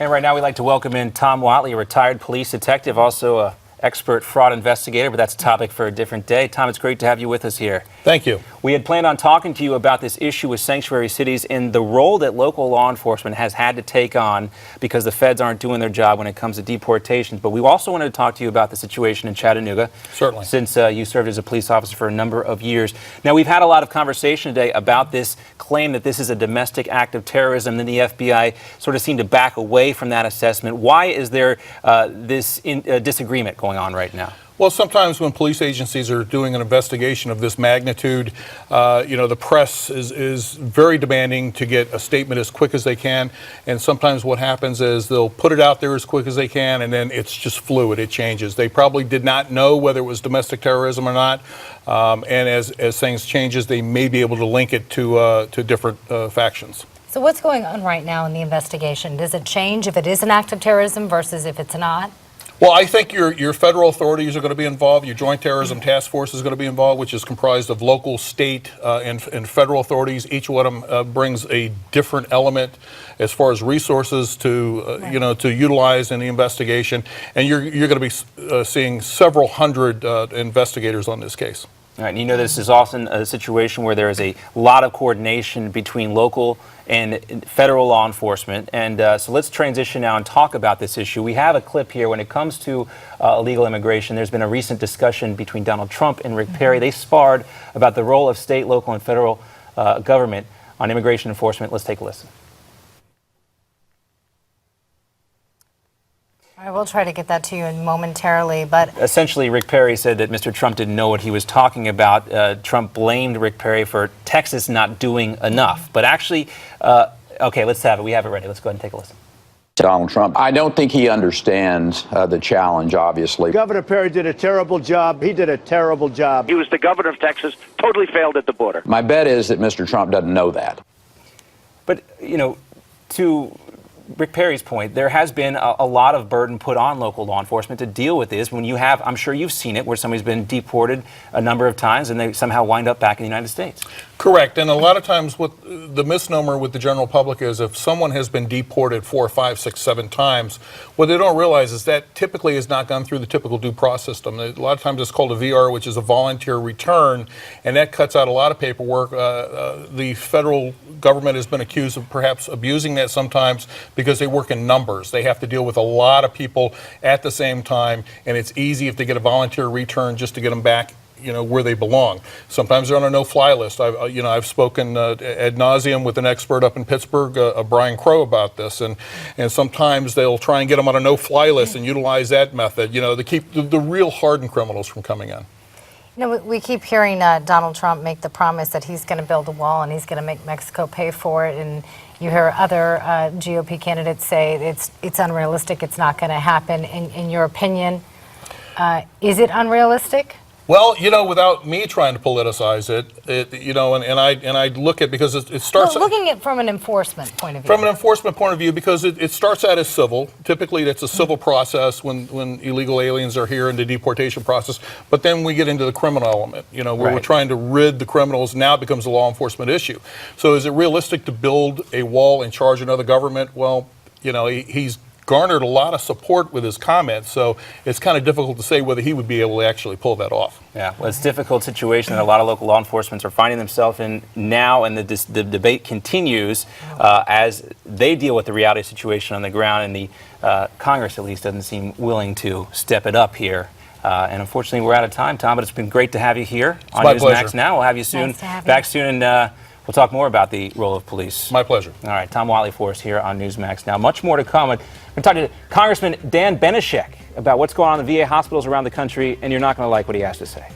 And right now we'd like to welcome in Tom Whatley, a retired police detective, also an expert fraud investigator, but that's a topic for a different day. Tom, it's great to have you with us here. Thank you. We had planned on talking to you about this issue with sanctuary cities and the role that local law enforcement has had to take on because the feds aren't doing their job when it comes to deportations. But we also wanted to talk to you about the situation in Chattanooga. Certainly. Since you served as a police officer for a number of years. Now, we've had a lot of conversation today about this claim that this is a domestic act of terrorism. Then the FBI sort of seemed to back away from that assessment. Why is there this disagreement going on right now? Well, sometimes when police agencies are doing an investigation of this magnitude, the press is very demanding to get a statement as quick as they can. And sometimes what happens is they'll put it out there as quick as they can, and then it's just fluid. It changes. They probably did not know whether it was domestic terrorism or not. And as things changes, they may be able to link it to different factions. So what's going on right now in the investigation? Does it change if it is an act of terrorism versus if it's not? Well, I think your federal authorities are going to be involved. Your Joint Terrorism Task Force is going to be involved, which is comprised of local, state, and federal authorities. Each one of them brings a different element as far as resources to to utilize in the investigation. And you're going to be seeing several hundred investigators on this case. All right, and you know this is often a situation where there is a lot of coordination between local and federal law enforcement. And so let's transition now and talk about this issue. We have a clip here when it comes to illegal immigration. There's been a recent discussion between Donald Trump and Rick Perry. They sparred about the role of state, local, and federal government on immigration enforcement. Let's take a listen. I will try to get that to you momentarily, but essentially Rick Perry said that Mr. Trump didn't know what he was talking about. Trump blamed Rick Perry for Texas not doing enough. But actually, okay, let's have it. We have it ready. Let's go ahead and take a listen. Donald Trump, I don't think he understands the challenge, obviously. Governor Perry did a terrible job. He did a terrible job. He was the governor of Texas, totally failed at the border. My bet is that Mr. Trump doesn't know that. But, to Rick Perry's point, there has been a lot of burden put on local law enforcement to deal with this when you have, I'm sure you've seen it, where somebody's been deported a number of times and they somehow wind up back in the United States. Correct. And a lot of times what the misnomer with the general public is if someone has been deported 4, 5, 6, 7 times, what they don't realize is that typically has not gone through the typical due process system. A lot of times it's called a VR, which is a volunteer return, and that cuts out a lot of paperwork. The federal government has been accused of perhaps abusing that sometimes because they work in numbers. They have to deal with a lot of people at the same time, and it's easy if they get a volunteer return just to get them back where they belong. Sometimes they're on a no-fly list. I've spoken ad nauseum with an expert up in Pittsburgh, Brian Crow, about this, and sometimes they'll try and get them on a no-fly list and utilize that method, to keep the real hardened criminals from coming in. We keep hearing Donald Trump make the promise that he's going to build a wall and he's going to make Mexico pay for it, and you hear other GOP candidates say it's unrealistic, it's not going to happen. In your opinion, is it unrealistic? Well, without me trying to politicize and I look at, because it starts... Well, looking at it from an enforcement point of view. From an enforcement point of view, because it starts out as civil. Typically, that's a civil process when illegal aliens are here in the deportation process. But then we get into the criminal element, where we're trying to rid the criminals. Now it becomes a law enforcement issue. So is it realistic to build a wall and charge another government? Well, he's garnered a lot of support with his comments, so it's kind of difficult to say whether he would be able to actually pull that off. Yeah, well, it's a difficult situation that a lot of local law enforcement are finding themselves in now, and the debate continues as they deal with the reality situation on the ground, and the Congress, at least, doesn't seem willing to step it up here. And unfortunately, we're out of time, Tom, but it's been great to have you here on Newsmax Now. We'll have you soon, back soon, and we'll talk more about the role of police. My pleasure. All right, Tom Whatley for us here on Newsmax Now. Much more to come. We're talking to Congressman Dan Benishek about what's going on in the VA hospitals around the country, and you're not going to like what he has to say.